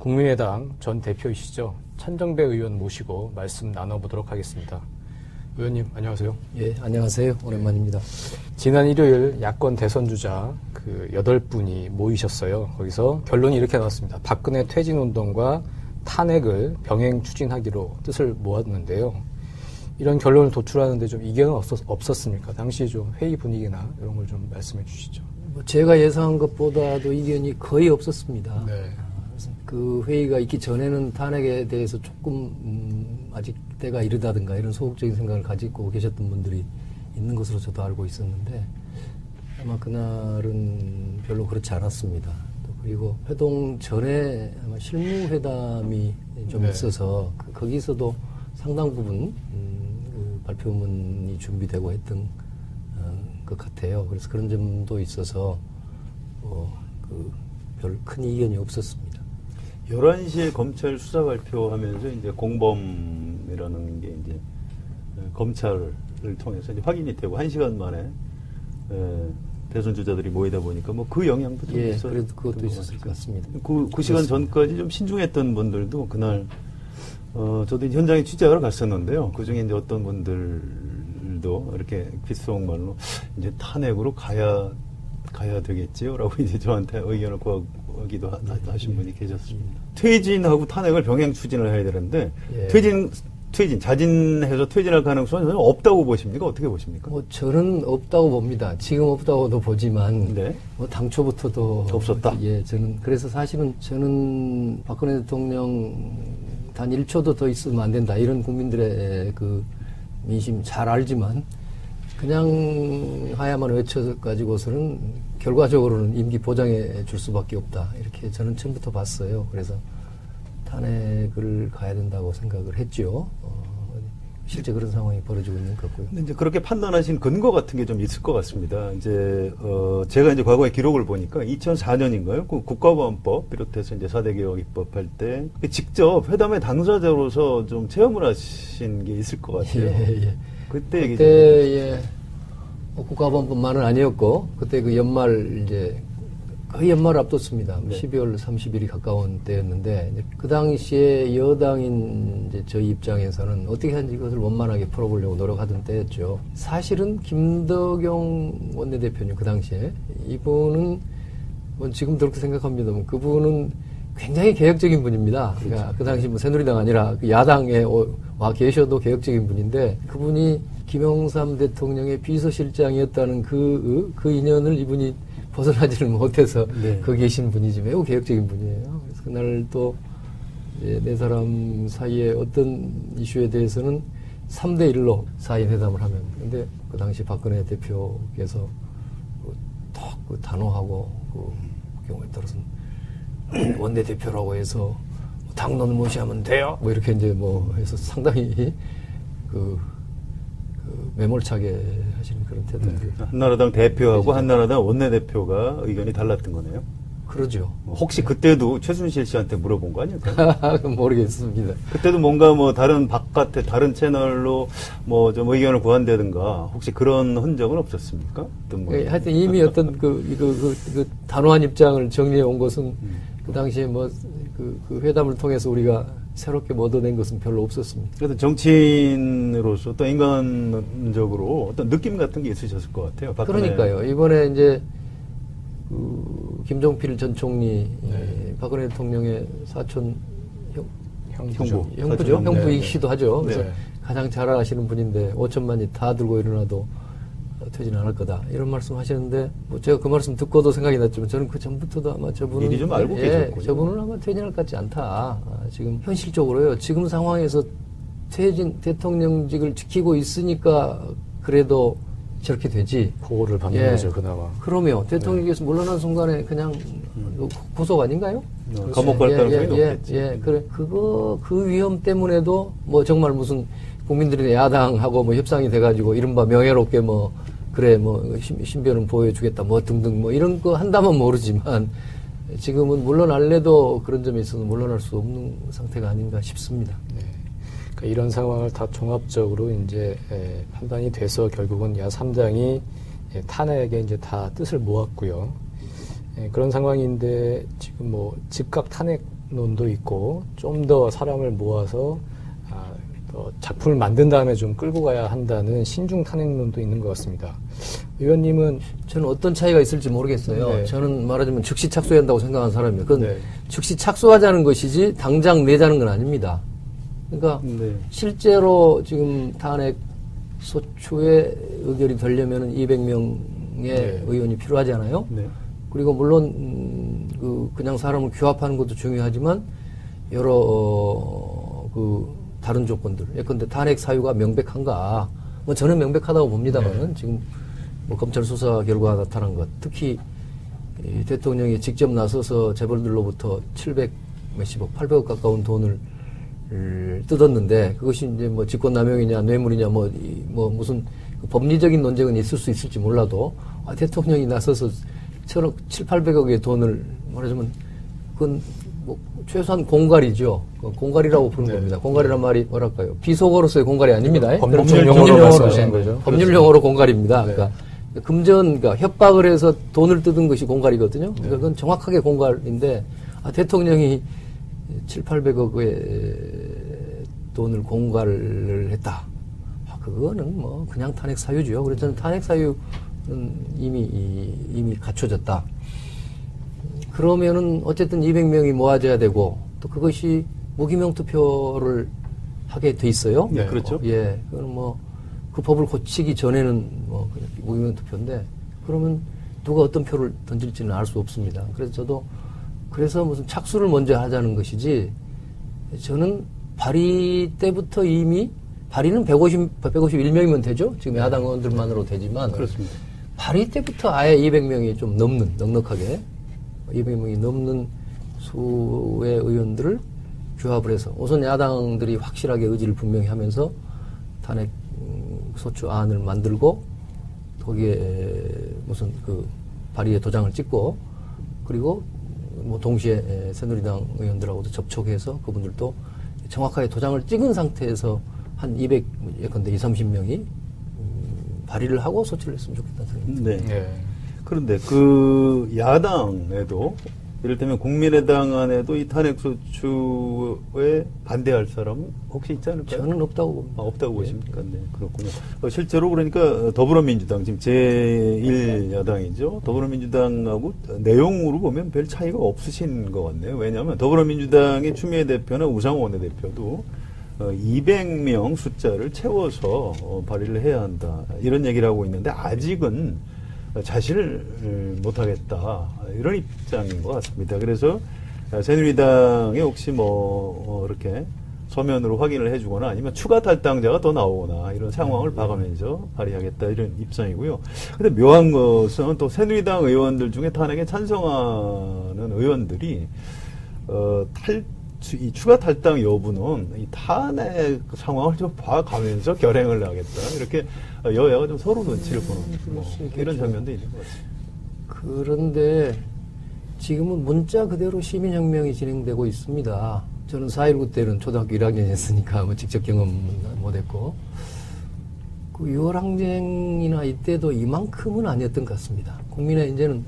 국민의당 전 대표이시죠. 천정배 의원 모시고 말씀 나눠보도록 하겠습니다. 의원님 안녕하세요. 예, 안녕하세요. 오랜만입니다. 지난 일요일 야권 대선주자 8분이 모이셨어요. 거기서 결론이 이렇게 나왔습니다. 박근혜 퇴진운동과 탄핵을 병행 추진하기로 뜻을 모았는데요. 이런 결론을 도출하는데 좀 이견은 없었습니까? 당시 좀 회의 분위기나 이런 걸 좀 말씀해 주시죠. 제가 예상한 것보다도 이견이 거의 없었습니다. 네. 그 회의가 있기 전에는 탄핵에 대해서 조금 아직 때가 이르다든가 이런 소극적인 생각을 가지고 계셨던 분들이 있는 것으로 저도 알고 있었는데 아마 그날은 별로 그렇지 않았습니다. 또 그리고 회동 전에 아마 실무회담이 좀 있어서 거기서도 상당 부분 그 발표문이 준비되고 했던 것 같아요. 그래서 그런 점도 있어서 별 큰 이견이 없었습니다. 11시에 검찰 수사 발표하면서 이제 공범이라는 게 이제 검찰을 통해서 이제 확인이 되고 1시간 만에 대선 주자들이 모이다 보니까 뭐 그 영향도 좀 있었을 그래도 그것도 있었을 것 같습니다. 그 시간 전까지 좀 신중했던 분들도 그날 저도 현장에 취재하러 갔었는데요. 그 중에 이제 어떤 분들도 이렇게 귓속말로 이제 탄핵으로 가야 되겠지요라고 이제 저한테 의견을 구하기도 하신 분이 계셨습니다. 퇴진하고 탄핵을 병행 추진을 해야 되는데 자진해서 퇴진할 가능성은 전혀 없다고 보십니까? 어떻게 보십니까? 저는 없다고 봅니다. 지금 없다고도 보지만 네. 당초부터도 없었다. 예, 사실은 저는 박근혜 대통령 단 1초도 더 있으면 안 된다 이런 국민들의 그 민심 잘 알지만 그냥 하야만 외쳐가지고서는 결과적으로는 임기 보장해 줄 수밖에 없다. 이렇게 저는 처음부터 봤어요. 그래서 탄핵을 가야 된다고 생각을 했죠. 실제 그런 상황이 벌어지고 있는 것 같고요. 근데 이제 그렇게 판단하신 근거 같은 게 좀 있을 것 같습니다. 제가 이제 과거의 기록을 보니까 2004년인가요? 그 국가보안법 비롯해서 이제 4대 개혁 입법할 때 직접 회담의 당사자로서 좀 체험을 하신 게 있을 것 같아요. 예. 그때 국가보안법만은 아니었고 그때 그 연말 거의 연말을 앞뒀습니다. 네. 12월 30일이 가까운 때였는데 그 당시에 여당인 저희 입장에서는 어떻게 하든지 이것을 원만하게 풀어보려고 노력하던 때였죠. 사실은 김덕영 원내대표님 그 당시에 이분은 지금 그렇게 생각합니다만 그분은 굉장히 개혁적인 분입니다. 그러니까 그 당시 새누리당 아니라 그 야당에 와 계셔도 개혁적인 분인데 그분이 김영삼 대통령의 비서실장이었다는 그 인연을 이분이 벗어나지를 못해서 거기 계신 분이지 매우 개혁적인 분이에요. 그래서 그날 또 네 사람 사이에 어떤 이슈에 대해서는 3대1로 4인 회담을 하면 근데 그 당시 박근혜 대표께서 그 단호하고 그 경우에 따라서는 원내대표라고 해서 당론을 무시하면 돼요. 이렇게 해서 상당히 매몰차게 하시는 그런 태도들. 한나라당 대표하고 한나라당 원내대표가 의견이 달랐던 거네요. 그러죠. 혹시 그때도 최순실 씨한테 물어본 거 아닐까요? 모르겠습니다. 그때도 뭔가 바깥에 다른 채널로 좀 의견을 구한다든가 혹시 그런 흔적은 없었습니까? 하여튼 이미 어떤 그 단호한 입장을 정리해 온 것은 그 당시에 그 회담을 통해서 우리가 새롭게 얻어낸 것은 별로 없었습니다. 그래서 정치인으로서 또 인간적으로 어떤 느낌 같은 게 있으셨을 것 같아요. 그러니까요. 이번에 이제 김종필 전 총리 박근혜 대통령의 사촌 형부죠. 형부이기도 하죠. 그래서 가장 잘 아시는 분인데 5천만이 다 들고 일어나도 퇴진 안 할 거다 이런 말씀 하시는데 제가 그 말씀 듣고도 생각이 났지만 저는 그 전부터도 아마 저분은 미리 좀 알고 계셨군요. 저분은 아마 퇴진할 것 같지 않다. 지금 현실적으로요. 지금 상황에서 대통령직을 지키고 있으니까 그래도 저렇게 되지. 보호를 받는 거죠 그나마. 그러면 대통령께서 물러난 순간에 그냥 구속 아닌가요? 감옥 갈 가능성이 높겠지. 그래 그 위험 때문에도 정말 무슨 국민들이 야당하고 협상이 돼가지고 이른바 명예롭게 신변은 보호해주겠다 등등 이런 거 한다면 모르지만 지금은 물러날래도 그런 점에 있어서 물러날 수 없는 상태가 아닌가 싶습니다. 네. 그러니까 이런 상황을 다 종합적으로 이제 판단이 돼서 결국은 야 3당이 탄핵에 이제 다 뜻을 모았고요. 예, 그런 상황인데 지금 뭐 즉각 탄핵론도 있고 좀 더 사람을 모아서 더 작품을 만든 다음에 좀 끌고 가야 한다는 신중 탄핵론도 있는 것 같습니다. 의원님은 저는 어떤 차이가 있을지 모르겠어요. 네. 저는 말하자면 즉시 착수해야 한다고 생각하는 사람이에요. 그건 네. 즉시 착수하자는 것이지 당장 내자는 건 아닙니다. 그러니까 네. 실제로 지금 탄핵 소추에 의결이 되려면 200명의 네. 의원이 필요하잖아요. 네. 그리고 물론 그냥 사람을 규합하는 것도 중요하지만 여러 다른 조건들. 예컨대 탄핵 사유가 명백한가? 뭐 저는 명백하다고 봅니다만은 지금 뭐 검찰 수사 결과가 나타난 것, 특히 이 대통령이 직접 나서서 재벌들로부터 700 몇십억, 800억 가까운 돈을 뜯었는데 그것이 이제 뭐 직권남용이냐 뇌물이냐 뭐 무슨 법리적인 논쟁은 있을 수 있을지 몰라도 대통령이 나서서 7억, 800억의 돈을 말하자면 그건 뭐 최소한 공갈이죠. 공갈이라고 부르는 네. 겁니다. 공갈이란 말이 뭐랄까요? 비속어로서의 공갈이 아닙니다. 법률 용어로 말씀하시는 거죠. 법률 용어로 공갈입니다. 네. 그러니까 그러니까 협박을 해서 돈을 뜯은 것이 공갈이거든요. 그러니까 그건 정확하게 공갈인데 대통령이 7, 800억의 돈을 공갈을 했다. 그거는 뭐 그냥 탄핵 사유죠. 그래서 저는 탄핵 사유는 이미 갖춰졌다. 그러면은 어쨌든 200명이 모아져야 되고 또 그것이 무기명 투표를 하게 돼 있어요. 네, 그렇죠. 예, 그건 뭐 그 법을 고치기 전에는 뭐 그냥 무기명 투표인데 그러면 누가 어떤 표를 던질지는 알 수 없습니다. 그래서 저도 그래서 무슨 착수를 먼저 하자는 것이지 저는 발의 때부터 이미 발의는 151명이면 되죠. 지금 야당 의원들만으로 되지만 그렇습니다. 발의 때부터 아예 200명이 좀 넘는 넉넉하게 200명이 넘는 수의 의원들을 규합을 해서 우선 야당들이 확실하게 의지를 분명히 하면서 탄핵 소추안을 만들고 거기에 무슨 발의의 도장을 찍고 그리고 뭐 동시에 새누리당 의원들하고도 접촉해서 그분들도 정확하게 도장을 찍은 상태에서 한 200, 예컨대 20-30명이 발의를 하고 소추를 했으면 좋겠다는 생각입니다. 네. 네. 그런데 그 야당에도 이를테면 국민의당 안에도 이 탄핵소추에 반대할 사람은 혹시 있지 않을까요? 저는 없다고 봅니다. 없다고 보십니까? 네, 그렇군요. 실제로 그러니까 더불어민주당 지금 제1야당이죠. 더불어민주당하고 내용으로 보면 별 차이가 없으신 것 같네요. 왜냐하면 더불어민주당의 추미애 대표나 우상호 원내대표도 200명 숫자를 채워서 발의를 해야 한다. 이런 얘기를 하고 있는데 아직은 자신을 못하겠다. 이런 입장인 것 같습니다. 그래서 새누리당에 혹시 이렇게 서면으로 확인을 해주거나 아니면 추가 탈당자가 더 나오거나 이런 상황을 봐가면서 발의하겠다. 이런 입장이고요. 근데 묘한 것은 또 새누리당 의원들 중에 탄핵에 찬성하는 의원들이 이 추가 탈당 여부는 이 탄핵 상황을 좀 봐가면서 결행을 하겠다. 이렇게 여야가 좀 서로 눈치를 보는 이런 장면도 있는 것 같습니다. 그런데 지금은 문자 그대로 시민혁명이 진행되고 있습니다. 저는 4.19 때는 초등학교 1학년이었으니까 뭐 직접 경험은 못했고 그 6월 항쟁이나 이때도 이만큼은 아니었던 것 같습니다. 국민의 이제는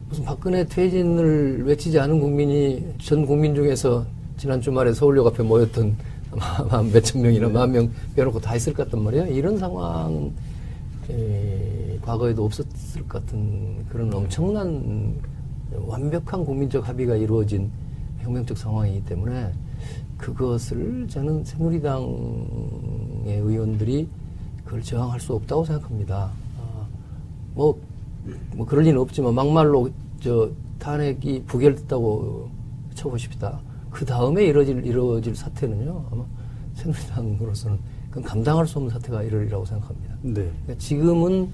무슨 박근혜 퇴진을 외치지 않은 국민이 전 국민 중에서 지난 주말에 서울역 앞에 모였던 몇천 명이나 10,000명 빼놓고 다 있을 것 같단 말이에요. 이런 상황은 과거에도 없었을 것 같은 그런 엄청난 완벽한 국민적 합의가 이루어진 혁명적 상황이기 때문에 그것을 저는 새누리당의 의원들이 그걸 저항할 수 없다고 생각합니다. 뭐 그럴 리는 없지만 막말로 탄핵이 부결됐다고 쳐보십시다. 그 다음에 이루어질 사태는요, 아마 새누리당으로서는 그건 감당할 수 없는 사태가 이르리라고 생각합니다. 네. 그러니까 지금은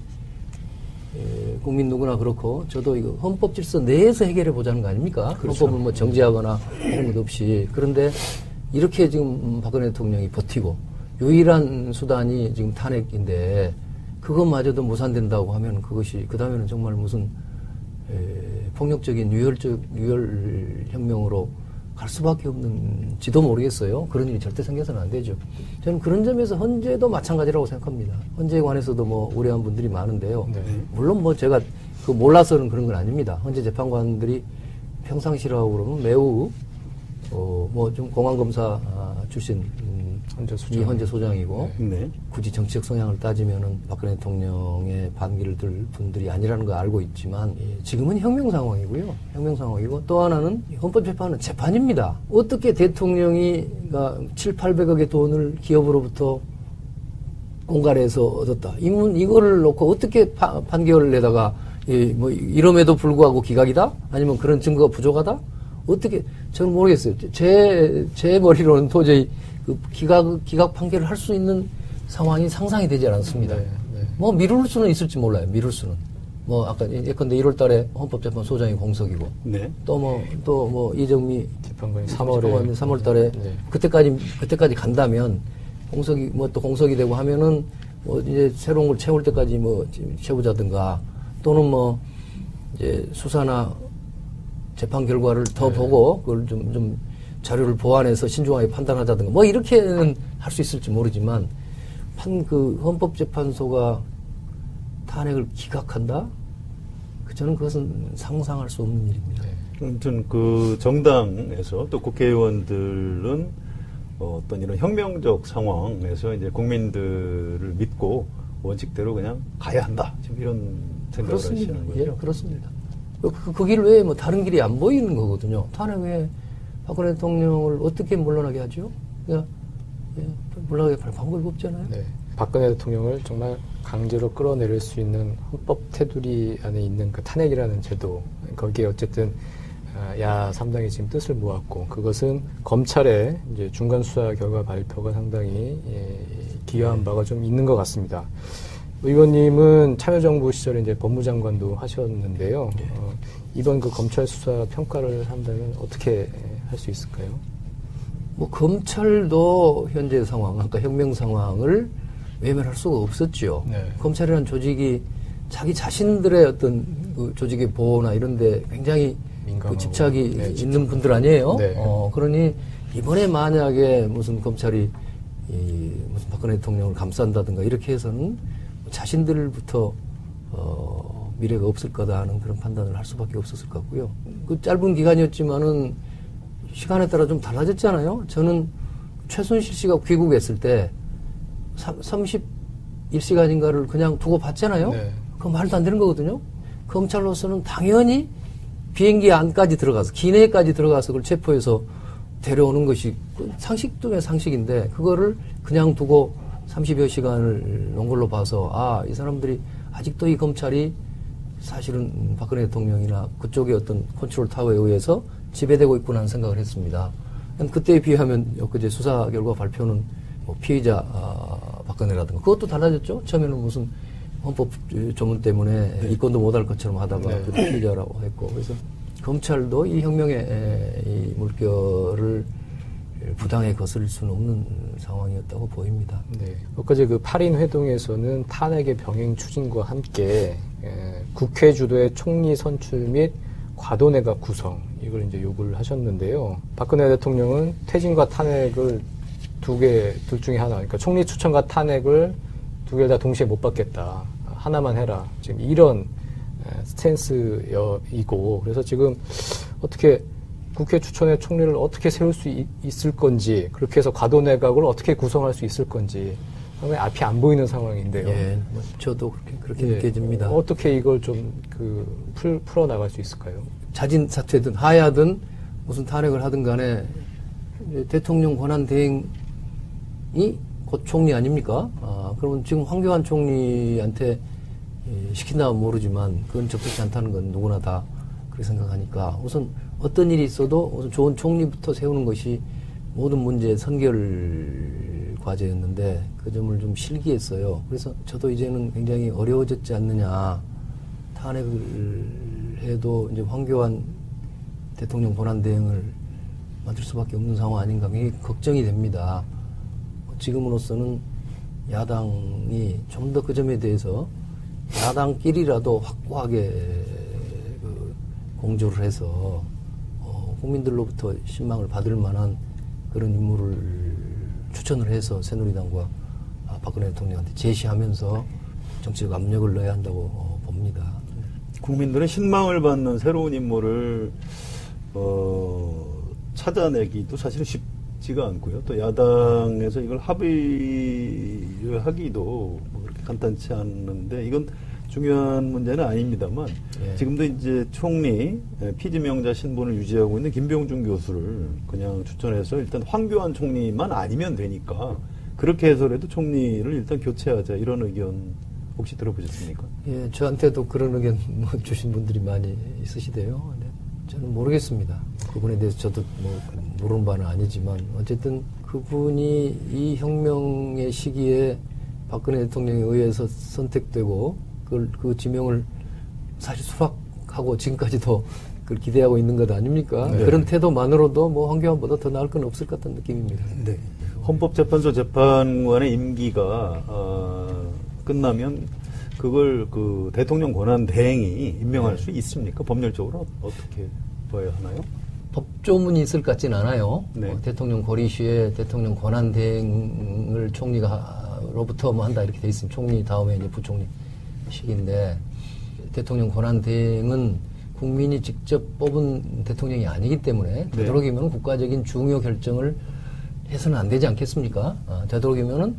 국민 누구나 그렇고 저도 이거 헌법 질서 내에서 해결해 보자는 거 아닙니까? 그렇죠. 헌법을 뭐 정지하거나 이런 것 없이. 그런데 이렇게 지금 박근혜 대통령이 버티고 유일한 수단이 지금 탄핵인데 그것마저도 무산된다고 하면 그것이 그 다음에는 정말 무슨 폭력적인 유혈혁명으로 갈 수밖에 없는지도 모르겠어요. 그런 일이 절대 생겨서는 안 되죠. 저는 그런 점에서 헌재도 마찬가지라고 생각합니다. 헌재에 관해서도 뭐 우려한 분들이 많은데요. 네. 물론 뭐 제가 그 몰라서는 그런 건 아닙니다. 현재 재판관들이 평상시라고 그러면 매우 뭐 좀 공안검사 출신 현재 소장이고 네. 굳이 정치적 성향을 따지면은 박근혜 대통령의 반기를 들 분들이 아니라는 걸 알고 있지만 지금은 혁명 상황이고요. 혁명 상황이고 또 하나는 헌법재판은 재판입니다. 어떻게 대통령이 700~800억의 돈을 기업으로부터 공갈해서 얻었다. 이거를 놓고 어떻게 판결을 내다가 뭐 이럼에도 불구하고 기각이다? 아니면 그런 증거가 부족하다? 어떻게 저는 모르겠어요. 제 머리로는 도저히 그 기각 판결을 할 수 있는 상황이 상상이 되지 않았습니다. 네, 네. 뭐 미룰 수는 있을지 몰라요. 미룰 수는. 뭐 아까 예컨대 1월달에 헌법재판 소장이 공석이고 네. 또 뭐 이정미 재판관이 재판관이 3월에 3월달에 그때까지 간다면 공석이 뭐 또 공석이 되고 하면은 뭐 이제 새로운 걸 채울 때까지 뭐 채우자든가 또는 뭐 이제 수사나 재판 결과를 더 보고 그걸 좀 자료를 보완해서 신중하게 판단하자든가 뭐 이렇게는 할 수 있을지 모르지만 그 헌법재판소가 탄핵을 기각한다? 저는 그것은 상상할 수 없는 일입니다. 아무튼 그 정당에서 또 국회의원들은 어떤 이런 혁명적 상황에서 이제 국민들을 믿고 원칙대로 그냥 가야 한다. 지금 이런 생각을 하시는 거죠? 예, 그렇습니다. 그 길 외에 뭐 다른 길이 안 보이는 거거든요. 탄핵 외에 박근혜 대통령을 어떻게 물러나게 하죠? 그냥 물러나게 할 방법이 없잖아요. 네. 박근혜 대통령을 정말 강제로 끌어내릴 수 있는 헌법 테두리 안에 있는 그 탄핵이라는 제도, 거기에 어쨌든 야 3당이 지금 뜻을 모았고 그것은 검찰의 이제 중간 수사 결과 발표가 상당히 기여한 바가 좀 있는 것 같습니다. 의원님은 참여정부 시절에 이제 법무장관도 하셨는데요. 이번 그 검찰 수사 평가를 한다면 어떻게 할 수 있을까요? 뭐 검찰도 현재 상황, 그러니까 혁명 상황을 외면할 수가 없었죠. 네. 검찰이라는 조직이 자기 자신들의 어떤 그 조직의 보호나 이런데 굉장히 그 집착이 있는 분들 아니에요. 네. 그러니 이번에 만약에 무슨 검찰이 무슨 박근혜 대통령을 감싼다든가 이렇게 해서는 자신들부터 미래가 없을 거다 하는 그런 판단을 할 수밖에 없었을 것 같고요. 그 짧은 기간이었지만은 시간에 따라 좀 달라졌잖아요. 저는 최순실 씨가 귀국했을 때 31시간인가를 그냥 두고 봤잖아요. 네. 그거 말도 안 되는 거거든요. 검찰로서는 당연히 비행기 안까지 들어가서 기내까지 들어가서 그걸 체포해서 데려오는 것이 상식 중의 상식인데 그거를 그냥 두고 30여 시간을 놓은 걸로 봐서 이 사람들이 아직도 이 검찰이 사실은 박근혜 대통령이나 그쪽의 어떤 컨트롤 타워에 의해서 지배되고 있구나 하는 생각을 했습니다. 그때에 비하면 엊그제 수사 결과 발표는 뭐 피의자 박근혜라든가 그것도 달라졌죠. 처음에는 무슨 헌법 조문 때문에 입건도 못할 것처럼 하다가 네. 피의자라고 했고 그래서 검찰도 이 혁명의 이 물결을 부당하게 거스릴 수는 없는 상황이었다고 보입니다. 네. 엊그제 그 8인 회동에서는 탄핵의 병행 추진과 함께 국회 주도의 총리 선출 및 과도내각 구성 이걸 이제 요구를 하셨는데요. 박근혜 대통령은 퇴진과 탄핵을 둘 중에 하나, 그러니까 총리 추천과 탄핵을 두 개를 다 동시에 못 받겠다. 하나만 해라. 지금 이런 스탠스이고 그래서 지금 어떻게 국회 추천의 총리를 어떻게 세울 수 있을 건지 그렇게 해서 과도내각을 어떻게 구성할 수 있을 건지 상당히 앞이 안 보이는 상황인데요. 예, 저도 그렇게 느껴집니다. 어떻게 이걸 좀 풀어 나갈 수 있을까요? 자진 사퇴든 하야든 무슨 탄핵을 하든 간에 대통령 권한 대행이 곧 총리 아닙니까? 그러면 지금 황교안 총리한테 시킨다면 모르지만 그건 적절치 않다는 건 누구나 다 그렇게 생각하니까 우선 어떤 일이 있어도 우선 좋은 총리부터 세우는 것이 모든 문제의 선결 과제였는데 그 점을 좀 실기했어요. 그래서 저도 이제는 굉장히 어려워졌지 않느냐. 탄핵을 해도 이제 황교안 대통령 권한 대행을 만들 수밖에 없는 상황 아닌가 굉장히 걱정이 됩니다. 지금으로서는 야당이 좀 더 그 점에 대해서 야당끼리라도 확고하게 공조를 해서 국민들로부터 신망을 받을 만한 그런 인물을 추천을 해서 새누리당과 박근혜 대통령한테 제시하면서 정치적 압력을 넣어야 한다고 봅니다. 국민들의 신망을 받는 새로운 인물을 찾아내기도 사실은 쉽지가 않고요. 또 야당에서 이걸 합의를 하기도 뭐 그렇게 간단치 않은데 이건 중요한 문제는 아닙니다만 예. 지금도 이제 총리 피지명자 신분을 유지하고 있는 김병준 교수를 그냥 추천해서 일단 황교안 총리만 아니면 되니까 그렇게 해서라도 총리를 일단 교체하자 이런 의견 혹시 들어보셨습니까? 예, 저한테도 그런 의견 뭐 주신 분들이 많이 있으시대요. 근데 저는 모르겠습니다. 그분에 대해서 저도 뭐 모르는 바는 아니지만 어쨌든 그분이 이 혁명의 시기에 박근혜 대통령에 의해서 선택되고 그 지명을 사실 수락하고 지금까지도 그걸 기대하고 있는 것 아닙니까? 네. 그런 태도만으로도 뭐 황교안보다 더 나을 건 없을 것 같은 느낌입니다. 네. 헌법재판소 재판관의 임기가 끝나면 그걸 그 대통령 권한 대행이 임명할 수 있습니까? 법률적으로 어떻게 봐야 하나요? 법조문이 있을 것 같진 않아요. 네. 대통령 고리 시에 대통령 권한 대행을 총리가로부터 뭐 한다 이렇게 돼 있습니다. 총리 다음에 이제 부총리 식인데 대통령 권한 대행은 국민이 직접 뽑은 대통령이 아니기 때문에 되도록이면 국가적인 중요 결정을 해서는 안 되지 않겠습니까? 되도록이면은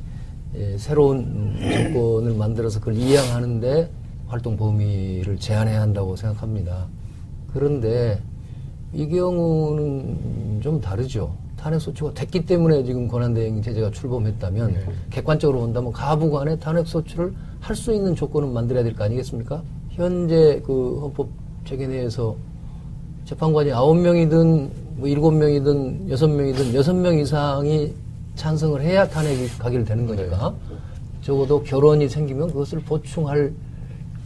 새로운 정권을 만들어서 그걸 이양하는데 활동 범위를 제한해야 한다고 생각합니다. 그런데 이 경우는 좀 다르죠. 탄핵 소추가 됐기 때문에 지금 권한대행 제재가 출범했다면 객관적으로 본다면 가부간에 탄핵 소추를 할 수 있는 조건은 만들어야 될 거 아니겠습니까? 현재 그 헌법 체계내에서 재판관이 9명이든 뭐 7명이든 6명이든 6명 이상이 찬성을 해야 탄핵이 가결 되는 거니까 적어도 결원이 생기면 그것을 보충할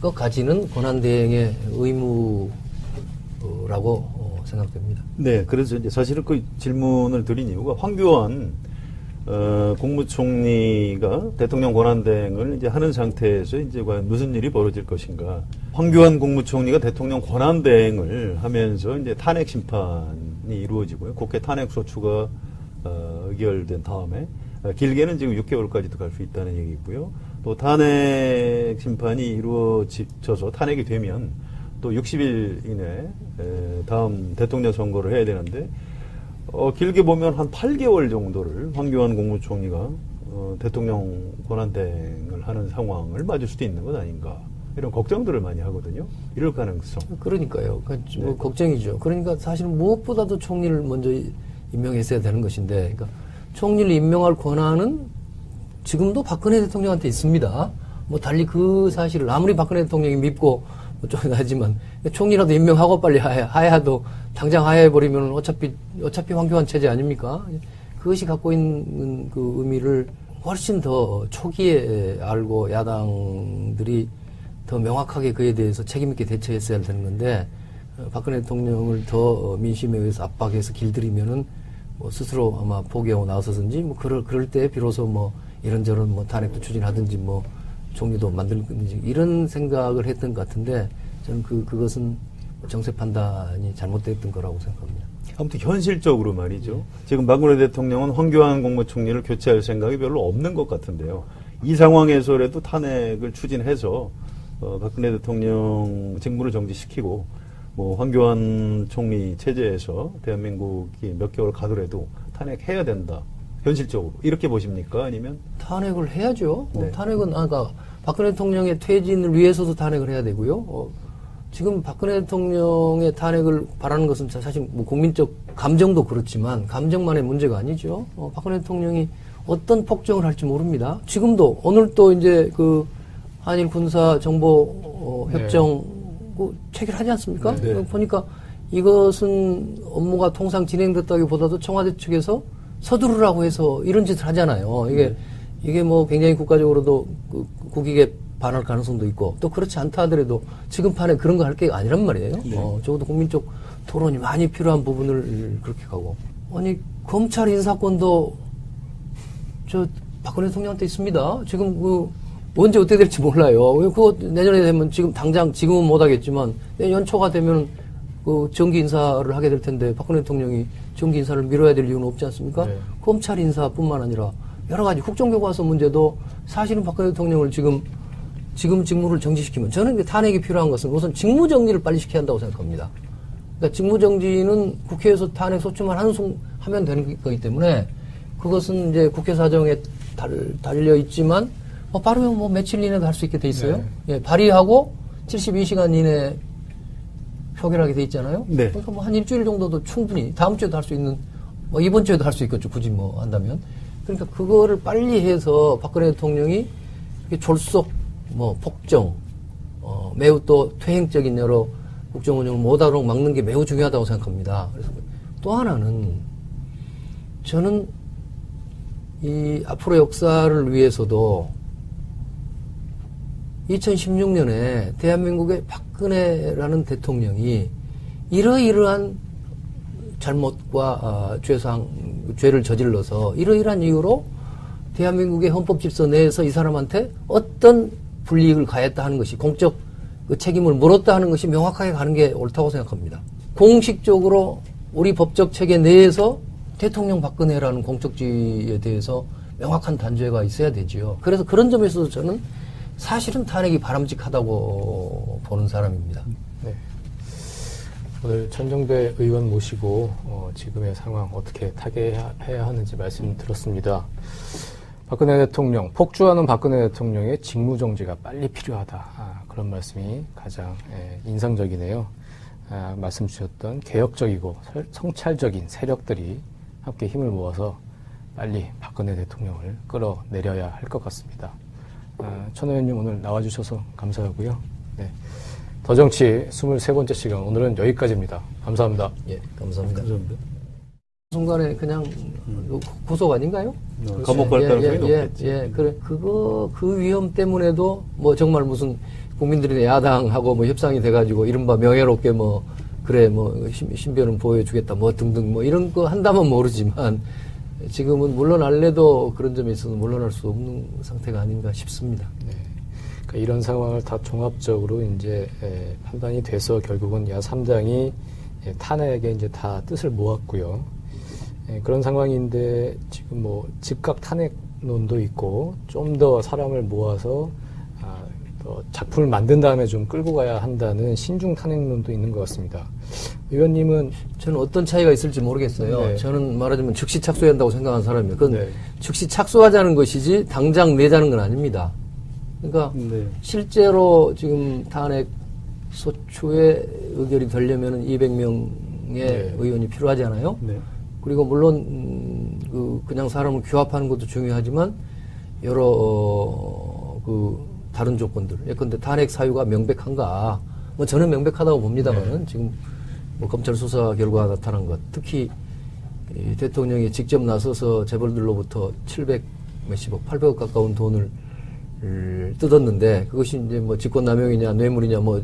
것까지는 권한대행의 의무라고 생각됩니다. 네, 그래서 이제 사실은 그 질문을 드린 이유가 황교안 국무총리가 대통령 권한대행을 이제 하는 상태에서 이제 과연 무슨 일이 벌어질 것인가. 황교안 국무총리가 대통령 권한대행을 하면서 이제 탄핵 심판이 이루어지고요. 국회 탄핵 소추가 의결된 다음에 길게는 지금 6개월까지도 갈 수 있다는 얘기고요. 또 탄핵 심판이 이루어져서 탄핵이 되면 또 60일 이내 다음 대통령 선거를 해야 되는데 길게 보면 한 8개월 정도를 황교안 국무총리가 대통령 권한대행을 하는 상황을 맞을 수도 있는 것 아닌가 이런 걱정들을 많이 하거든요. 이럴 가능성. 그러니까요. 뭐 걱정이죠. 그러니까 사실은 무엇보다도 총리를 먼저 임명했어야 되는 것인데, 그러니까 총리를 임명할 권한은 지금도 박근혜 대통령한테 있습니다. 뭐 달리 그 사실을 아무리 박근혜 대통령이 밉고 좀 하지만 총리라도 임명하고 빨리 하야도 당장 하야해버리면 어차피 황교안 체제 아닙니까? 그것이 갖고 있는 그 의미를 훨씬 더 초기에 알고 야당들이 더 명확하게 그에 대해서 책임있게 대처했어야 되는 건데 박근혜 대통령을 더 민심에 의해서 압박해서 길들이면은 뭐 스스로 아마 포기하고 나서든지 뭐 그럴 때 비로소 뭐 이런저런 뭐 탄핵도 추진하든지 뭐 총리도 만들든지 이런 생각을 했던 것 같은데 저는 그것은 정세 판단이 잘못됐던 거라고 생각합니다. 아무튼 현실적으로 말이죠. 지금 박근혜 대통령은 황교안 국무총리를 교체할 생각이 별로 없는 것 같은데요. 이 상황에서라도 탄핵을 추진해서 박근혜 대통령 직무를 정지시키고 뭐 황교안 총리 체제에서 대한민국이 몇 개월 가더라도 탄핵해야 된다. 현실적으로 이렇게 보십니까? 아니면 탄핵을 해야죠. 네. 탄핵은 그러니까 박근혜 대통령의 퇴진을 위해서도 탄핵을 해야 되고요. 지금 박근혜 대통령의 탄핵을 바라는 것은 사실 뭐 국민적 감정도 그렇지만 감정만의 문제가 아니죠. 박근혜 대통령이 어떤 폭정을 할지 모릅니다. 지금도 오늘 또 이제 그 한일 군사 정보 협정 체결하지 않습니까? 네. 보니까 이것은 업무가 통상 진행됐다기보다도 청와대 측에서 서두르라고 해서 이런 짓을 하잖아요. 이게 뭐 굉장히 국가적으로도 국익에 반할 가능성도 있고 또 그렇지 않다 하더라도 지금 판에 그런 거 할 게 아니란 말이에요. 네. 적어도 국민적 토론이 많이 필요한 부분을 그렇게 가고 아니 검찰 인사권도 저 박근혜 대통령한테 있습니다. 지금 언제 어떻게 될지 몰라요. 그거 내년에 되면 지금은 못 하겠지만 내년 초가 되면 그 정기 인사를 하게 될 텐데 박근혜 대통령이 정기 인사를 미뤄야 될 이유는 없지 않습니까? 네. 검찰 인사뿐만 아니라 여러 가지 국정교과서 문제도 사실은 박근혜 대통령을 지금 지금 직무를 정지시키면 저는 탄핵이 필요한 것은 우선 직무 정지를 빨리 시켜야 한다고 생각합니다. 그러니까 직무 정지는 국회에서 탄핵 소추만 하면 되는 거기 때문에 그것은 이제 국회 사정에 달려 있지만 빠르면 뭐 며칠 이내도 할 수 있게 돼 있어요. 네. 예, 발의하고 72시간 이내 표결하게 돼 있잖아요. 네. 그러니까 뭐 한 일주일 정도도 충분히 다음 주에도 할 수 있는 뭐 이번 주에도 할 수 있겠죠. 굳이 뭐 한다면. 그러니까 그거를 빨리 해서 박근혜 대통령이 졸속 뭐 폭정 매우 또 퇴행적인 여러 국정 운영을 못하도록 막는 게 매우 중요하다고 생각합니다. 그래서 또 하나는 저는 이 앞으로 역사를 위해서도 2016년에 대한민국의 박근혜라는 대통령이 이러이러한 잘못과 죄를 저질러서 이러이러한 이유로 대한민국의 헌법질서 내에서 이 사람한테 어떤 불이익을 가했다 하는 것이 공적 그 책임을 물었다 하는 것이 명확하게 가는 게 옳다고 생각합니다. 공식적으로 우리 법적 체계 내에서 대통령 박근혜라는 공적지에 대해서 명확한 단죄가 있어야 되지요. 그래서 그런 점에서도 저는 사실은 탄핵이 바람직하다고 보는 사람입니다. 네. 오늘 천정배 의원 모시고 지금의 상황 어떻게 타개해야 하는지 말씀 들었습니다. 박근혜 대통령, 폭주하는 박근혜 대통령의 직무정지가 빨리 필요하다. 그런 말씀이 가장 인상적이네요. 말씀 주셨던 개혁적이고 성찰적인 세력들이 함께 힘을 모아서 빨리 박근혜 대통령을 끌어내려야 할 것 같습니다. 천 의원님 오늘 나와주셔서 감사하고요. 네. 더정치 23번째 시간 오늘은 여기까지입니다. 감사합니다. 예, 감사합니다. 감사합니다. 순간에 그냥 구속 아닌가요? 감옥 갈 가능성이 높겠지. 그래. 그 위험 때문에도 뭐 정말 무슨 국민들이 야당하고 뭐 협상이 돼가지고 이른바 명예롭게 뭐 그래 뭐 신변은 보여주겠다 뭐 등등 뭐 이런 거 한다면 모르지만 지금은 물러날래도 그런 점에 있어서 물러날 수 없는 상태가 아닌가 싶습니다. 네. 그러니까 이런 상황을 다 종합적으로 이제 판단이 돼서 결국은 야 3당이 탄핵에 이제 다 뜻을 모았고요. 그런 상황인데 지금 뭐 즉각 탄핵론도 있고 좀 더 사람을 모아서 또 작품을 만든 다음에 좀 끌고 가야 한다는 신중 탄핵론도 있는 것 같습니다. 의원님은 저는 어떤 차이가 있을지 모르겠어요. 네. 저는 말하자면 즉시 착수해야 한다고 생각하는 사람이에요. 그건 네. 즉시 착수하자는 것이지 당장 내자는 건 아닙니다. 그러니까 네. 실제로 지금 탄핵 소추에 의결이 되려면 200명의 네. 의원이 필요하잖아요. 네. 그리고 물론 그냥 사람을 규합하는 것도 중요하지만 여러 다른 조건들. 예컨대 탄핵 사유가 명백한가? 뭐 저는 명백하다고 봅니다만은 지금 뭐 검찰 수사 결과가 나타난 것, 특히 이 대통령이 직접 나서서 재벌들로부터 700 몇십억, 800억 가까운 돈을 뜯었는데 그것이 이제 뭐 직권남용이냐 뇌물이냐 뭐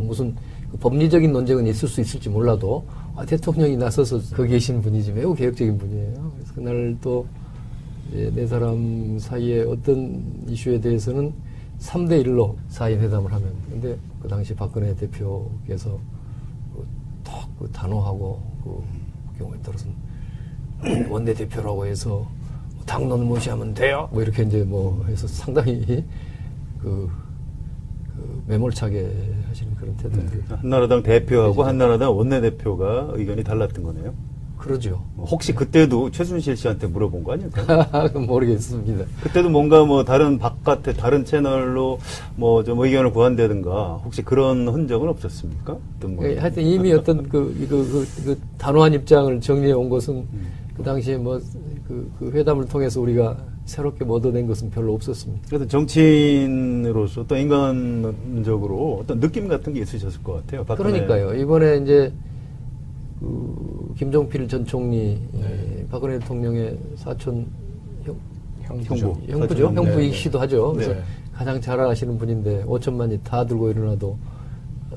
무슨 법리적인 논쟁은 있을 수 있을지 몰라도 대통령이 나서서 거기 계신 분이지 매우 개혁적인 분이에요. 그래서 그날 또 네 사람 사이에 어떤 이슈에 대해서는 3대1로 4인 회담을 하면 근데 그 당시 박근혜 대표께서 그 단호하고 그 경우에 따라서는 원내대표라고 해서 당론 무시하면 돼요. 뭐 이렇게 이제 뭐 해서 상당히 매몰차게 하시는 그런 태도들. 한나라당 대표하고 한나라당 원내대표가 의견이 달랐던 거네요. 그러죠. 혹시 그때도 최순실 씨한테 물어본 거 아닐까요? 모르겠습니다. 그때도 뭔가 뭐 다른 바깥에 다른 채널로 뭐 좀 의견을 구한다든가 혹시 그런 흔적은 없었습니까? 어떤 뭐 하여튼 이미 어떤 그 단호한 입장을 정리해 온 것은 그 당시에 뭐 그 회담을 통해서 우리가 새롭게 뭐 얻어낸 것은 별로 없었습니다. 그래서 정치인으로서 또 인간적으로 어떤 느낌 같은 게 있으셨을 것 같아요. 박근혜. 그러니까요. 이번에 이제 김종필 전 총리 박근혜 대통령의 사촌 형부죠. 형부죠. 형부이기도 하죠. 그래서 네. 가장 잘 아시는 분인데 5천만이 다 들고 일어나도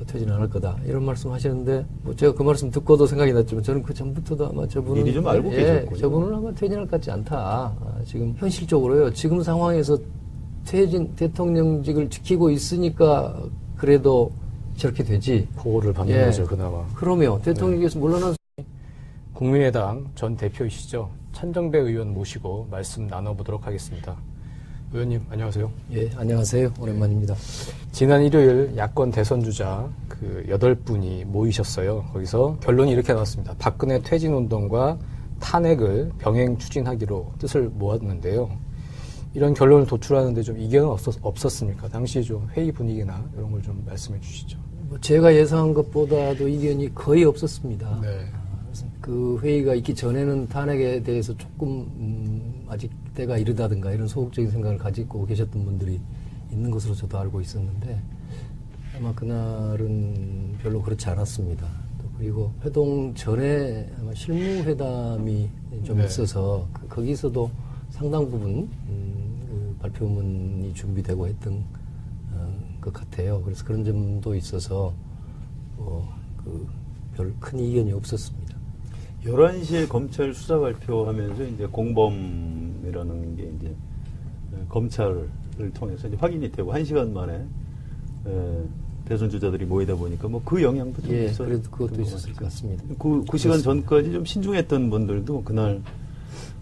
퇴진 안 할 거다 이런 말씀 하시는데 뭐 제가 그 말씀 듣고도 생각이 났지만 저는 그 전부터도 아마 저분은 미리 좀 알고 계셨군요. 저분은 아마 퇴진할 것 같지 않다. 지금 현실적으로요. 지금 상황에서 대통령직을 지키고 있으니까 그래도 저렇게 되지. 보호를 받는 거죠 그나마. 그러면 대통령께서 물러나서 국민의당 전 대표이시죠. 천정배 의원 모시고 말씀 나눠보도록 하겠습니다. 의원님 안녕하세요. 예, 안녕하세요. 오랜만입니다. 지난 일요일 야권 대선 주자 그 8분이 모이셨어요. 거기서 결론이 이렇게 나왔습니다. 박근혜 퇴진 운동과 탄핵을 병행 추진하기로 뜻을 모았는데요. 이런 결론을 도출하는데 좀 이견은 없었습니까? 당시 좀 회의 분위기나 이런 걸 좀 말씀해 주시죠. 뭐 제가 예상한 것보다도 이견이 거의 없었습니다. 네. 그 회의가 있기 전에는 탄핵에 대해서 조금 아직 때가 이르다든가 이런 소극적인 생각을 가지고 계셨던 분들이 있는 것으로 저도 알고 있었는데 아마 그날은 별로 그렇지 않았습니다. 또 그리고 회동 전에 아마 실무회담이 좀 네. 있어서 거기서도 상당 부분 그 발표문이 준비되고 했던 것 같아요. 그래서 그런 점도 있어서 별 큰 이견이 없었습니다. 11시에 검찰 수사 발표하면서 이제 공범이라는 게 이제 검찰을 통해서 이제 확인이 되고 1시간 만에 대선 주자들이 모이다 보니까 뭐 그 영향도 좀 예, 있었던 그래도 그것도 것 있었을 것 같습니다. 그 시간 전까지 좀 신중했던 분들도 그날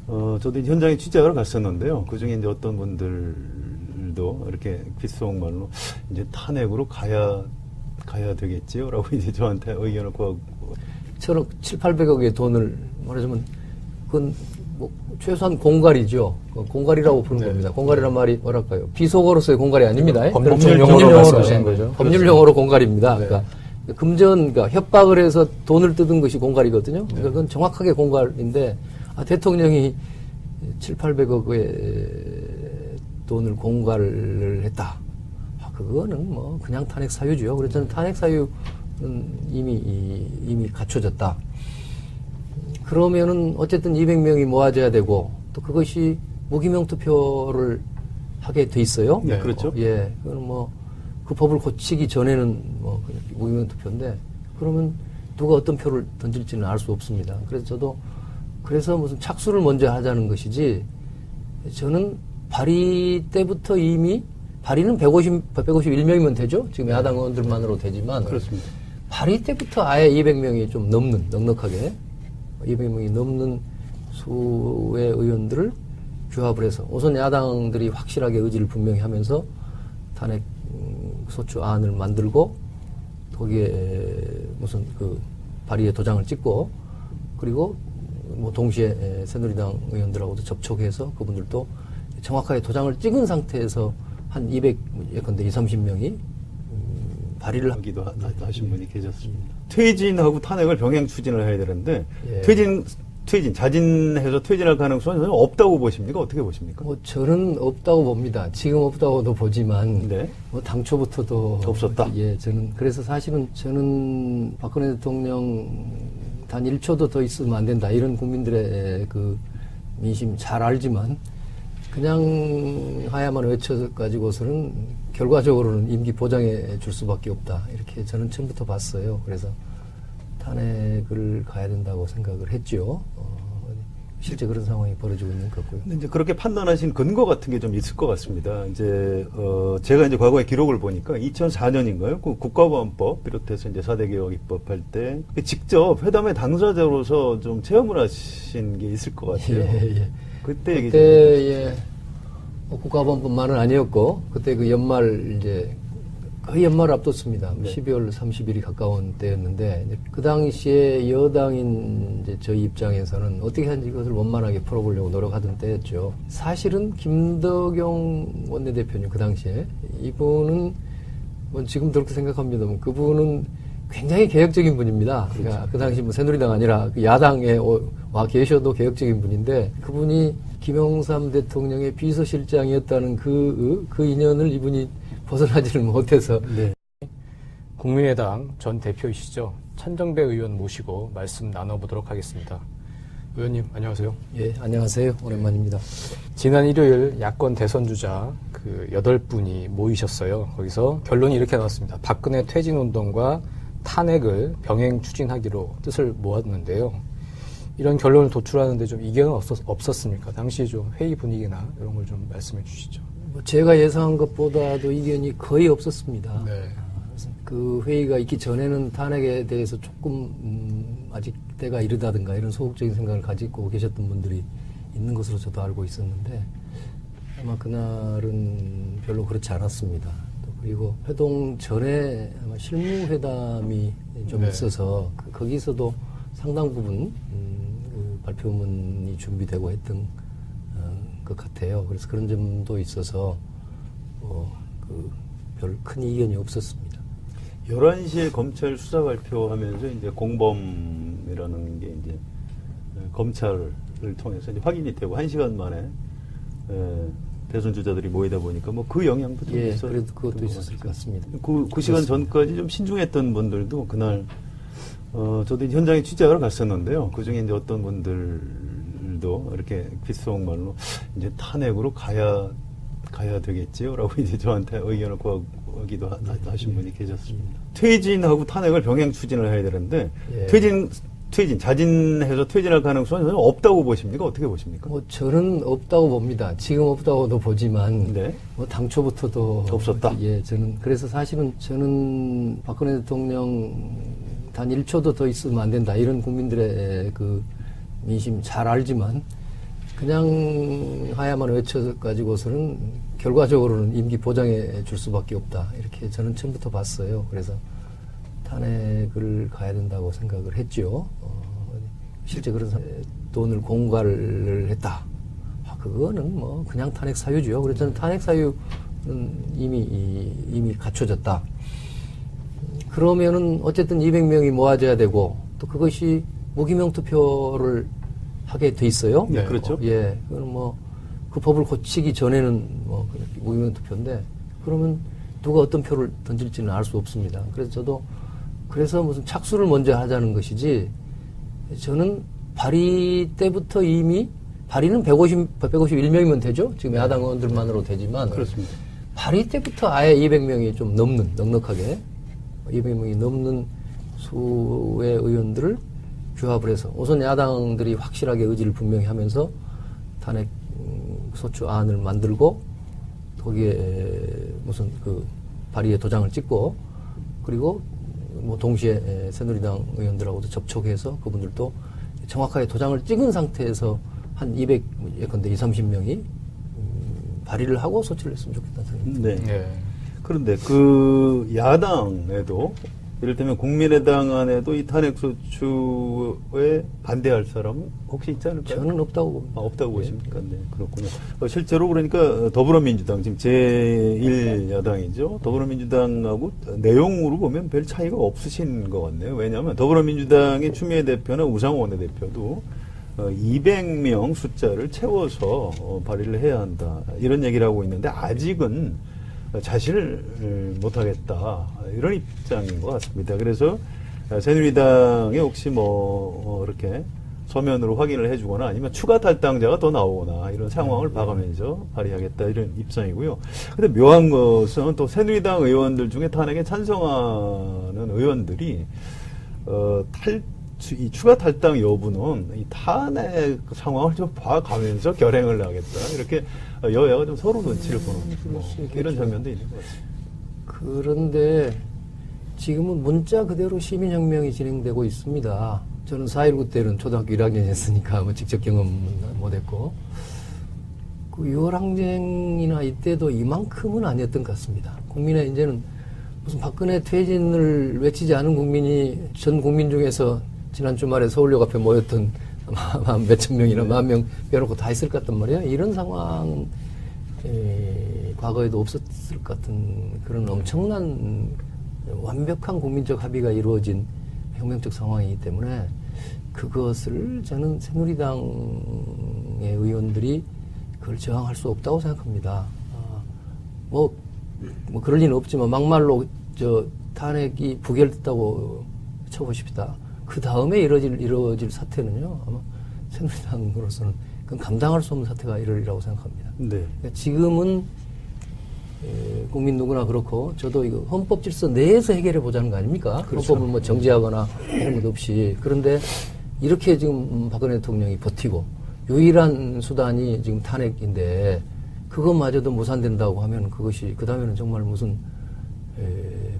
저도 이제 현장에 취재하러 갔었는데요. 그 중에 이제 어떤 분들도 이렇게 귓속말로 이제 탄핵으로 가야 되겠지요라고 이제 저한테 의견을 구하고. 7,800억의 돈을 말하자면 그건 뭐 최소한 공갈이죠. 공갈이라고 부르는 네. 겁니다. 공갈이란 말이 뭐랄까요? 비속어로서의 공갈이 아닙니다. 법률 법률 용어로 용어로 말씀하시는 거죠. 법률 용어로 공갈입니다. 네. 그러니까 그러니까 협박을 해서 돈을 뜯은 것이 공갈이거든요. 그러니까 그건 정확하게 공갈인데 대통령이 7,800억의 돈을 공갈을 했다. 그거는 뭐 그냥 탄핵 사유죠. 그래서 저는 탄핵 사유는 이미 갖춰졌다. 그러면은 어쨌든 200명이 모아져야 되고 또 그것이 무기명 투표를 하게 돼 있어요. 네, 그렇죠. 예, 그건 뭐 그 법을 고치기 전에는 뭐 그냥 무기명 투표인데 그러면 누가 어떤 표를 던질지는 알 수 없습니다. 그래서 무슨 착수를 먼저 하자는 것이지 저는 발의 때부터 이미 발의는 151명이면 되죠. 지금 야당 의원들만으로 되지만 그렇습니다. 발의 때부터 아예 200명이 좀 넉넉하게 200명이 넘는 수의 의원들을 규합을 해서 우선 야당들이 확실하게 의지를 분명히 하면서 탄핵 소추안을 만들고 거기에 무슨 그 발의의 도장을 찍고 그리고 뭐 동시에 새누리당 의원들하고도 접촉해서 그분들도 정확하게 도장을 찍은 상태에서 한 200, 예컨대 20-30명이 발의를 하기도 하신 분이 계셨습니다. 퇴진하고 탄핵을 병행 추진을 해야 되는데 예. 자진해서 퇴진할 가능성은 전혀 없다고 보십니까? 어떻게 보십니까? 뭐 저는 없다고 봅니다. 지금 없다고도 보지만 네. 뭐 당초부터도 없었다? 예, 사실은 저는 박근혜 대통령 단 1초도 더 있으면 안 된다. 이런 국민들의 그 민심 잘 알지만 그냥 하야만 외쳐가지고서는 결과적으로는 임기 보장해 줄 수밖에 없다. 이렇게 저는 처음부터 봤어요. 그래서 탄핵을 가야 된다고 생각을 했죠. 실제 그런 상황이 벌어지고 있는 것 같고요. 근데 이제 그렇게 판단하신 근거 같은 게 좀 있을 것 같습니다. 이제 제가 이제 과거의 기록을 보니까 2004년인가요? 그 국가보안법 비롯해서 이제 4대 개혁 입법할 때 직접 회담의 당사자로서 좀 체험을 하신 게 있을 것 같아요. 예. 그때 얘기 좀 그때 해주시죠. 예, 국가보안법만은 아니었고 그때 그 연말 이제 거의 연말 앞뒀습니다. 네. 12월 30일이 가까운 때였는데 이제 그 당시에 여당인 이제 저희 입장에서는 어떻게 하는지 이것을 원만하게 풀어보려고 노력하던 때였죠. 사실은 김덕용 원내대표님 그 당시에 이분은 뭐 지금 그렇게 생각합니다만 그분은 굉장히 개혁적인 분입니다. 그러니까 그 당시 뭐 새누리당 아니라 그 야당에 와 계셔도 개혁적인 분인데 그분이 김영삼 대통령의 비서실장이었다는 그 인연을 이분이 벗어나지를 못해서 네. 국민의당 전 대표이시죠. 천정배 의원 모시고 말씀 나눠보도록 하겠습니다. 의원님 안녕하세요. 예, 안녕하세요. 오랜만입니다. 지난 일요일 야권 대선 주자 그 8분이 모이셨어요. 거기서 결론이 이렇게 나왔습니다. 박근혜 퇴진 운동과 탄핵을 병행 추진하기로 뜻을 모았는데요. 이런 결론을 도출하는데 좀 이견은 없었습니까? 당시 좀 회의 분위기나 이런 걸 좀 말씀해 주시죠. 뭐 제가 예상한 것보다도 이견이 거의 없었습니다. 네. 그 회의가 있기 전에는 탄핵에 대해서 조금 아직 때가 이르다든가 이런 소극적인 생각을 가지고 계셨던 분들이 있는 것으로 저도 알고 있었는데 아마 그날은 별로 그렇지 않았습니다. 또 그리고 회동 전에 아마 실무회담이 좀 네. 있어서 거기서도 상당 부분 그 발표문이 준비되고 했던 것 같아요. 그래서 그런 점도 있어서 별 큰 이견이 없었습니다. 11시에 검찰 수사 발표하면서 이제 공범이라는 게 이제 검찰을 통해서 이제 확인이 되고 1시간 만에 대선 주자들이 모이다 보니까 뭐 그 영향도 좀 예, 있었을 그래도 그것도 있었을 것 같습니다. 그 시간 전까지 좀 신중했던 분들도 그날 저도 이제 현장에 취재하러 갔었는데요. 그 중에 이제 어떤 분들도 이렇게 귓속말로 이제 탄핵으로 가야 되겠지요라고 이제 저한테 의견을 구하기도 하신 분이 계셨습니다. 퇴진하고 탄핵을 병행 추진을 해야 되는데 예. 자진해서 퇴진할 가능성은 전혀 없다고 보십니까? 어떻게 보십니까? 뭐 저는 없다고 봅니다. 지금 없다고도 보지만 네. 뭐 당초부터도 없었다? 예, 그래서 사실은 저는 박근혜 대통령 단 1초도 더 있으면 안 된다 이런 국민들의 그 민심 잘 알지만 그냥 하야만 외쳐가지고서는 결과적으로는 임기 보장해 줄 수밖에 없다 이렇게 저는 처음부터 봤어요. 그래서 탄핵을 가야 된다고 생각을 했죠. 실제 그런 돈을 공갈을 했다. 그거는 뭐 그냥 탄핵 사유죠. 그래서 저는 탄핵 사유는 이미 갖춰졌다. 그러면은 어쨌든 200명이 모아져야 되고 또 그것이 무기명 투표를 하게 돼 있어요. 네, 그렇죠. 예, 그건 뭐 그 법을 고치기 전에는 뭐 무기명 투표인데 그러면 누가 어떤 표를 던질지는 알 수 없습니다. 그래서 저도 그래서 무슨 착수를 먼저 하자는 것이지 저는 발의 때부터 이미 발의는 151명이면 되죠. 지금 야당 의원들만으로 되지만 그렇습니다. 발의 때부터 아예 200명이 좀 넘는 넉넉하게 200명이 넘는 수의 의원들을 규합을 해서 우선 야당들이 확실하게 의지를 분명히 하면서 탄핵 소추안을 만들고 거기에 무슨 그 발의의 도장을 찍고 그리고 뭐 동시에 새누리당 의원들하고도 접촉해서 그분들도 정확하게 도장을 찍은 상태에서 한 200, 예컨대 20-30명이 발의를 하고 소추를 했으면 좋겠다는 생각입니다. 네. 예. 그런데 그 야당에도 이를테면 국민의당 안에도 이 탄핵소추에 반대할 사람은 혹시 있지 않을까요? 저는 없다고 봅니다. 없다고 보십니까? 네, 그렇군요. 실제로 그러니까 더불어민주당, 지금 제1야당이죠. 더불어민주당하고 내용으로 보면 별 차이가 없으신 것 같네요. 왜냐하면 더불어민주당의 추미애 대표나 우상호 원내대표도 200명 숫자를 채워서 발의를 해야 한다. 이런 얘기를 하고 있는데 아직은 자신을 못하겠다 이런 입장인 것 같습니다. 그래서 새누리당에 혹시 이렇게 서면으로 확인을 해주거나 아니면 추가 탈당자가 더 나오거나 이런 상황을 봐가면서 발의하겠다 이런 입장이고요. 근데 묘한 것은 또 새누리당 의원들 중에 탄핵에 찬성하는 의원들이 이 추가 탈당 여부는 이 탄핵 상황을 좀 봐가면서 결행을 하겠다. 이렇게 여야가 좀 서로 눈치를 보는 이런 장면도 있는 것 같습니다. 그런데 지금은 문자 그대로 시민혁명이 진행되고 있습니다. 저는 4.19 때는 초등학교 1학년이었으니까 뭐 직접 경험은 못했고 그 6월 항쟁이나 이때도 이만큼은 아니었던 것 같습니다. 국민의 이제는 무슨 박근혜 퇴진을 외치지 않은 국민이 전 국민 중에서 지난 주말에 서울역 앞에 모였던 몇천 명이나 10,000명 빼놓고 다 있을 것 같단 말이에요. 이런 상황은 과거에도 없었을 것 같은 그런 엄청난 완벽한 국민적 합의가 이루어진 혁명적 상황이기 때문에 그것을 저는 새누리당의 의원들이 그걸 저항할 수 없다고 생각합니다. 뭐 그럴 리는 없지만 막말로 탄핵이 부결됐다고 쳐보십시다. 그 다음에 이루어질 사태는요, 아마 새누리당으로서는 그건 감당할 수 없는 사태가 이러리라고 생각합니다. 네. 그러니까 지금은 국민 누구나 그렇고 저도 이거 헌법 질서 내에서 해결해 보자는 거 아닙니까? 그렇죠. 헌법을 뭐 정지하거나 이런 것 없이. 그런데 이렇게 지금 박근혜 대통령이 버티고 유일한 수단이 지금 탄핵인데 그것마저도 무산된다고 하면 그것이 그 다음에는 정말 무슨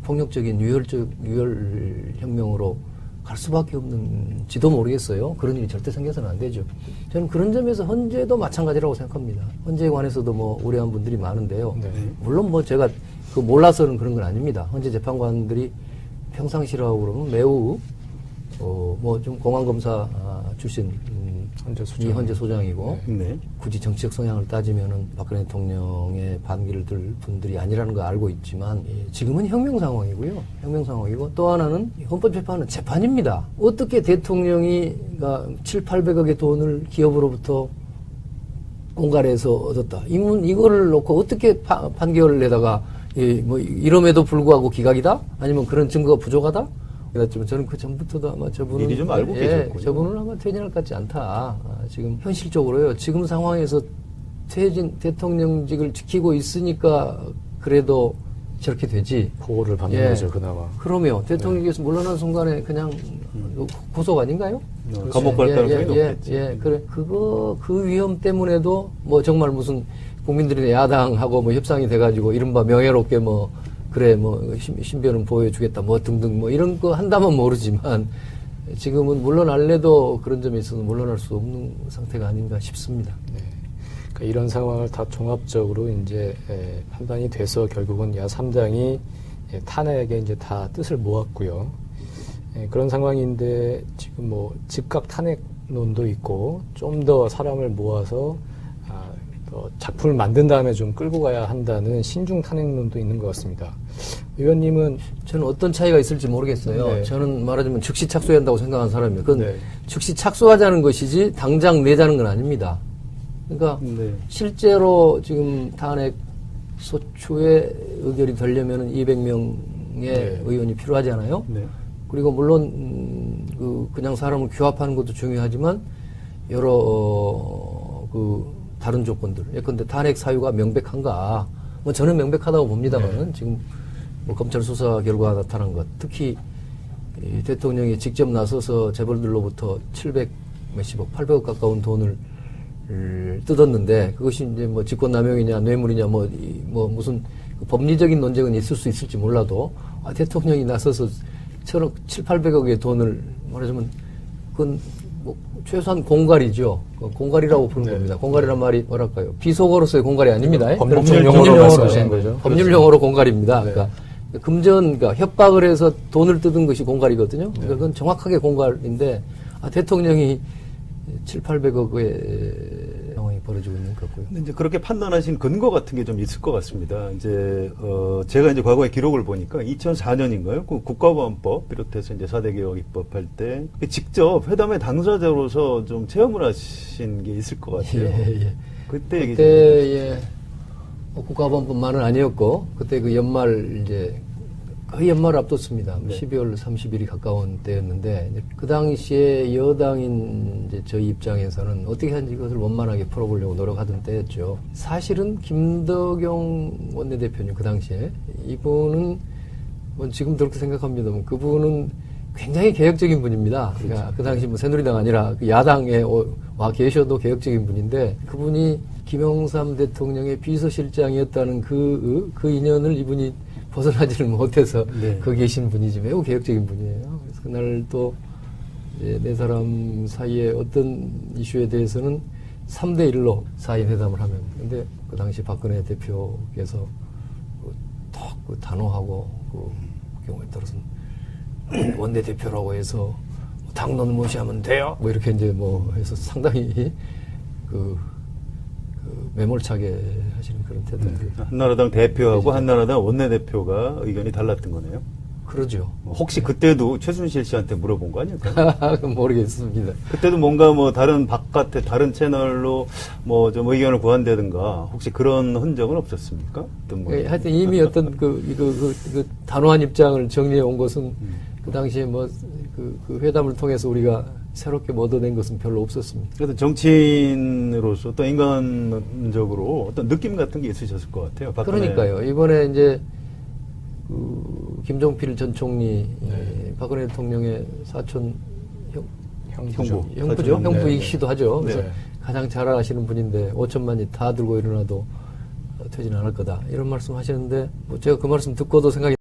폭력적인 유혈 혁명으로 갈 수밖에 없는지도 모르겠어요. 그런 일이 절대 생겨서는 안 되죠. 저는 그런 점에서 헌재도 마찬가지라고 생각합니다. 헌재에 관해서도 뭐 우려한 분들이 많은데요. 네. 물론 뭐 제가 그 몰라서는 그런 건 아닙니다. 헌재 재판관들이 평상시라고 그러면 매우 뭐 좀 공안검사 출신 이 헌재 소장이고 네. 굳이 정치적 성향을 따지면은 박근혜 대통령의 반기를 들 분들이 아니라는 걸 알고 있지만 지금은 혁명 상황이고요. 혁명 상황이고 또 하나는 헌법재판은 재판입니다. 어떻게 대통령이 700~800억의 돈을 기업으로부터 공갈해서 얻었다. 이거를 놓고 어떻게 판결을 내다가 뭐 이럼에도 불구하고 기각이다? 아니면 그런 증거가 부족하다? 그렇지만 저는 그 전부터도 아마 저분은 미리 좀 알고 계셨군요. 저분은 아마 퇴진할 것 같지 않다. 지금 현실적으로요. 지금 상황에서 대통령직을 지키고 있으니까 그래도 저렇게 되지. 보호를 받는 거죠, 그나마. 그러면 대통령께서 물러난 순간에 그냥 구속 아닌가요? 감옥 갈 가능성이 높겠지. 그래. 그 위험 때문에도 뭐 정말 무슨 국민들이 야당하고 뭐 협상이 돼가지고 이른바 명예롭게 뭐 그래 뭐 신변은 보여주겠다 뭐 등등 뭐 이런 거 한다면 모르지만 지금은 물러날래도 그런 점에 있어서 물러날 수 없는 상태가 아닌가 싶습니다. 네. 그러니까 이런 상황을 다 종합적으로 이제 판단이 돼서 결국은 야 3당이 탄핵에 이제 다 뜻을 모았고요. 그런 상황인데 지금 뭐 즉각 탄핵론도 있고 좀 더 사람을 모아서 작품을 만든 다음에 좀 끌고 가야 한다는 신중 탄핵론도 있는 것 같습니다. 의원님은 저는 어떤 차이가 있을지 모르겠어요. 네. 저는 말하자면 즉시 착수해야 한다고 생각하는 사람이에요. 그건 네. 즉시 착수하자는 것이지 당장 내자는 건 아닙니다. 그러니까 네. 실제로 지금 탄핵 소추의 의결이 되려면 200명의 의원이 필요하잖아요. 네. 그리고 물론 그냥 사람을 규합하는 것도 중요하지만 여러 다른 조건들. 예컨대 탄핵 사유가 명백한가? 뭐 저는 명백하다고 봅니다만은 지금 뭐 검찰 수사 결과가 나타난 것, 특히 이 대통령이 직접 나서서 재벌들로부터 700 몇십억, 800억 가까운 돈을 뜯었는데 그것이 이제 뭐 직권남용이냐 뇌물이냐 뭐 무슨 법리적인 논쟁은 있을 수 있을지 몰라도 대통령이 나서서 7억, 800억의 돈을 말하자면 그건 뭐 최소한 공갈이죠. 공갈이라고 부르는 겁니다. 공갈이란 말이 뭐랄까요? 비속어로서의 공갈이 아닙니다. 법률 용어로 말씀하시는 거죠. 법률 용어로 공갈입니다. 그러니까 그러니까 협박을 해서 돈을 뜯은 것이 공갈이거든요. 그러니까 그건 정확하게 공갈인데 대통령이 700~800억의 상황이 벌어지고 있는 것 같고요. 근데 이제 그렇게 판단하신 근거 같은 게 좀 있을 것 같습니다. 이제 제가 이제 과거의 기록을 보니까 2004년인가요? 그 국가보안법 비롯해서 이제 4대 개혁 입법할 때 직접 회담의 당사자로서 좀 체험을 하신 게 있을 것 같아요. 그때 얘기 좀 국가보안법만은 아니었고 그때 그 연말 이제 거의 연말을 앞뒀습니다. 네. 12월 30일이 가까운 때였는데 그 당시에 여당인 이제 저희 입장에서는 어떻게 하는지 그것을 원만하게 풀어보려고 노력하던 때였죠. 사실은 김덕영 원내대표님 그 당시에 이분은 뭐 지금 그렇게 생각합니다만 그분은 굉장히 개혁적인 분입니다. 그러니까 그 당시 뭐 새누리당 아니라 그 야당에 와 계셔도 개혁적인 분인데 그분이 김영삼 대통령의 비서실장이었다는 그 인연을 이분이 벗어나지를 못해서 거기 계신 분이지 매우 개혁적인 분이에요. 그래서 그날 또 네 사람 사이에 어떤 이슈에 대해서는 3대1로 4인 회담을 하면 근데 그 당시 박근혜 대표께서 턱 단호하고 그 경우에 따라서는 원내대표라고 해서 당론을 무시하면 돼요. 뭐 이렇게 이제 뭐 해서 상당히 매몰차게 하시는 그런 태도들. 한나라당 대표하고 한나라당 원내대표가 의견이 달랐던 거네요. 그러죠. 혹시 그때도 최순실 씨한테 물어본 거 아닐까요? 모르겠습니다. 그때도 뭔가 뭐 다른 바깥에 다른 채널로 뭐 좀 의견을 구한다든가 혹시 그런 흔적은 없었습니까? 어떤 뭐 하여튼 이미 어떤 그 단호한 입장을 정리해 온 것은 그 당시에 뭐 그 회담을 통해서 우리가 새롭게 얻어낸 것은 별로 없었습니다. 그래서 정치인으로서 또 인간적으로 어떤 느낌 같은 게 있으셨을 것 같아요. 그러니까요. 이번에 이제 김종필 전 총리 박근혜 대통령의 사촌 형부죠. 형부이기도 하죠. 그래서 가장 잘 아시는 분인데 5천만이 다 들고 일어나도 퇴진 안 할 거다 이런 말씀 하시는데 뭐 제가 그 말씀 듣고도 생각이